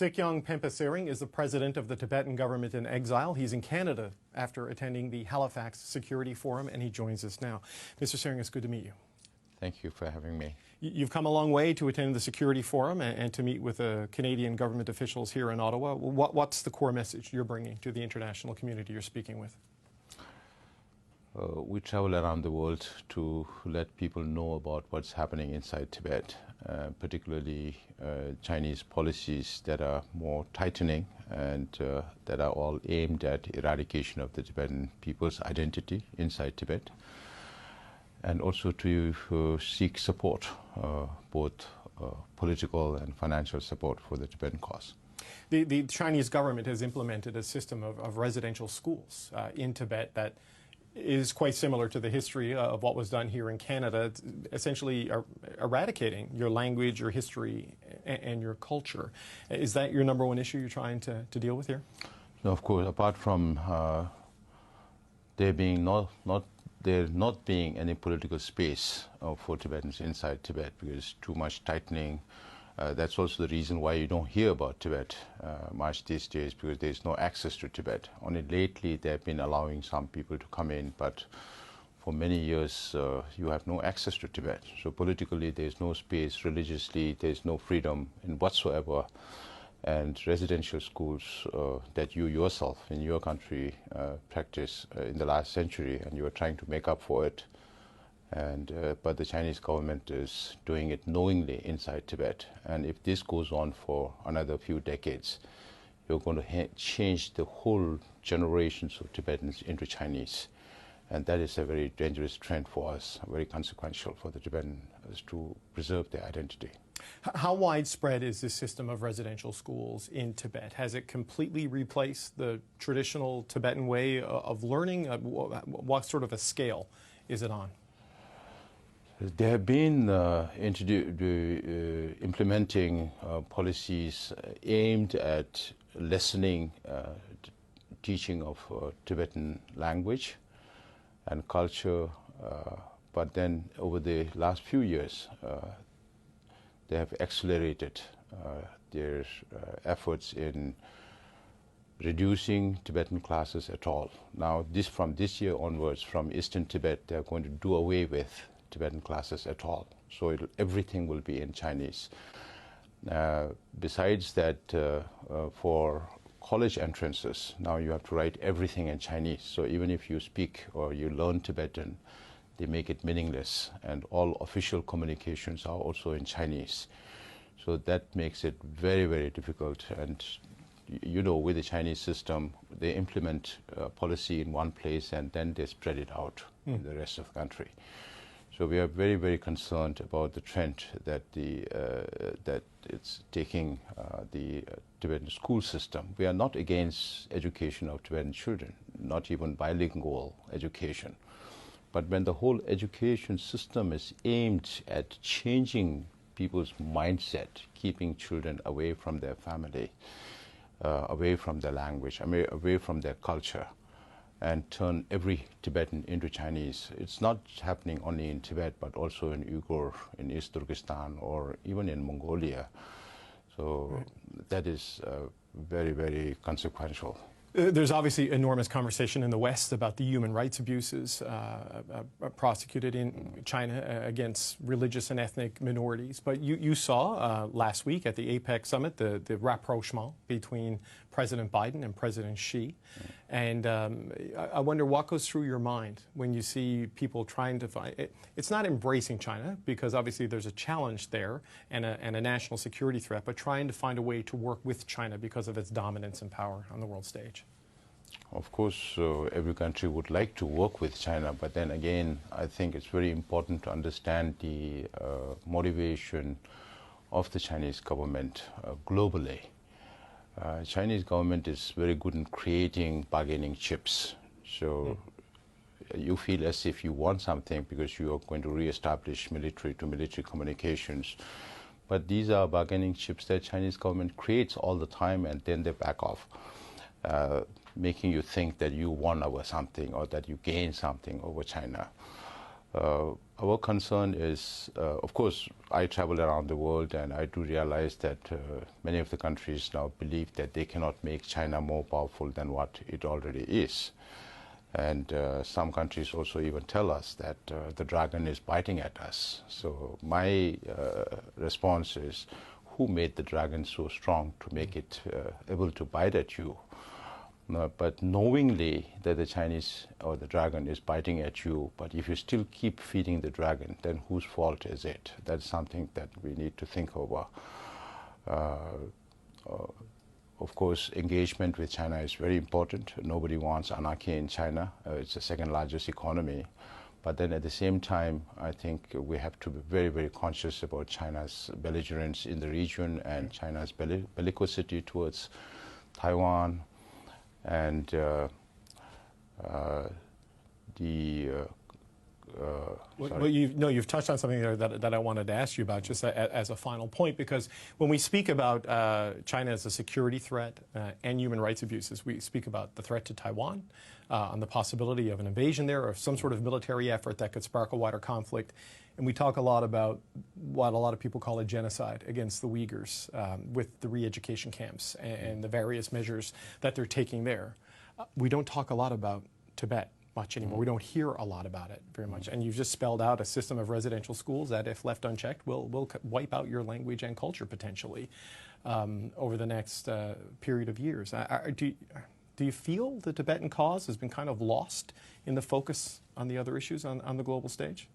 Sikyong Pempasering is the president of the Tibetan government in exile. He's in Canada after attending the Halifax Security Forum, and he joins us now. Mr. Sering, it's good to meet you. Thank you for having me. You've come a long way to attend the Security Forum and to meet with Canadian government officials here in Ottawa. What's the core message you're bringing to the international community you're speaking with? We travel around the world to let people know about what's happening inside Tibet, particularly Chinese policies that are more tightening and that are all aimed at eradication of the Tibetan people's identity inside Tibet, and also to seek support, both political and financial support for the Tibetan cause. The Chinese government has implemented a system of residential schools in Tibet that is quite similar to the history of what was done here in Canada. It's essentially eradicating your language, your history, and your culture. Is that your number one issue you're trying to deal with here? No, of course. Apart from there not being any political space for Tibetans inside Tibet, because too much tightening. That's also the reason why you don't hear about Tibet much these days, because there's no access to Tibet. Only lately they've been allowing some people to come in, but for many years you have no access to Tibet. So politically there's no space, religiously there's no freedom in whatsoever. And residential schools that you yourself in your country practice in the last century, and you are trying to make up for it. But the Chinese government is doing it knowingly inside Tibet. And if this goes on for another few decades, you're going to change the whole generations of Tibetans into Chinese. And that is a very dangerous trend for us, very consequential for the Tibetans to preserve their identity. How widespread is this system of residential schools in Tibet? Has it completely replaced the traditional Tibetan way of learning? What sort of a scale is it on? There have been implementing policies aimed at lessening teaching of Tibetan language and culture, but then over the last few years they have accelerated their efforts in reducing Tibetan classes at all. Now from this year onwards, from Eastern Tibet, they are going to do away with Tibetan classes at all. So everything will be in Chinese. Besides that, for college entrances, now you have to write everything in Chinese. So even if you speak or you learn Tibetan, they make it meaningless. And all official communications are also in Chinese. So that makes it very, very difficult. And you know, with the Chinese system, they implement policy in one place and then they spread it out in the rest of the country. So we are very, very concerned about the trend that that it's taking the Tibetan school system. We are not against education of Tibetan children, not even bilingual education. But when the whole education system is aimed at changing people's mindset, keeping children away from their family, away from their language, away from their culture, and turn every Tibetan into Chinese. It's not happening only in Tibet, but also in Uyghur, in East Turkestan, or even in Mongolia. So that is very, very consequential. There's obviously enormous conversation in the West about the human rights abuses prosecuted in China against religious and ethnic minorities. But you saw last week at the APEC summit the rapprochement between President Biden and President Xi. And I wonder what goes through your mind when you see people trying to find it. It's not embracing China, because obviously there's a challenge there and a national security threat, but trying to find a way to work with China because of its dominance and power on the world stage. Of course, every country would like to work with China, but then again, I think it's very important to understand the motivation of the Chinese government globally. Chinese government is very good in creating bargaining chips. So you feel as if you want something because you are going to re-establish military-to-military communications. But these are bargaining chips that Chinese government creates all the time, and then they back off, making you think that you won over something or that you gain something over China. Our concern is, of course, I travel around the world and I do realize that many of the countries now believe that they cannot make China more powerful than what it already is. And some countries also even tell us that the dragon is biting at us. So my response is, who made the dragon so strong to make it able to bite at you? But knowingly that the Chinese or the dragon is biting at you, but if you still keep feeding the dragon, then whose fault is it? That's something that we need to think over. Of course, engagement with China is very important. Nobody wants anarchy in China. It's the second largest economy. But then at the same time, I think we have to be very, very conscious about China's belligerence in the region and China's bellicosity towards Taiwan. And well, you've touched on something there that I wanted to ask you about just as a final point, because when we speak about China as a security threat and human rights abuses, we speak about the threat to Taiwan, on the possibility of an invasion there or some sort of military effort that could spark a wider conflict. And we talk a lot about what a lot of people call a genocide against the Uyghurs with the re-education camps and the various measures that they're taking there. We don't talk a lot about Tibet much anymore. We don't hear a lot about it very much. And you've just spelled out a system of residential schools that, if left unchecked, will wipe out your language and culture potentially over the next period of years. Do you feel the Tibetan cause has been kind of lost in the focus on the other issues on the global stage?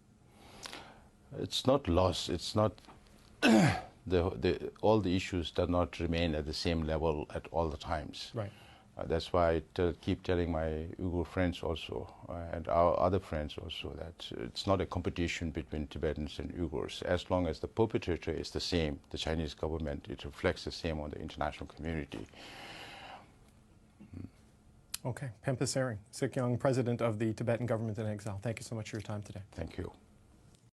It's not lost. It's not all the issues do not remain at the same level at all the times. Right. That's why I keep telling my Uyghur friends also and our other friends also that it's not a competition between Tibetans and Uyghurs. As long as the perpetrator is the same, the Chinese government, it reflects the same on the international community. Okay. Pemba Tsering, Sik Yung, President of the Tibetan Government in Exile. Thank you so much for your time today. Thank you.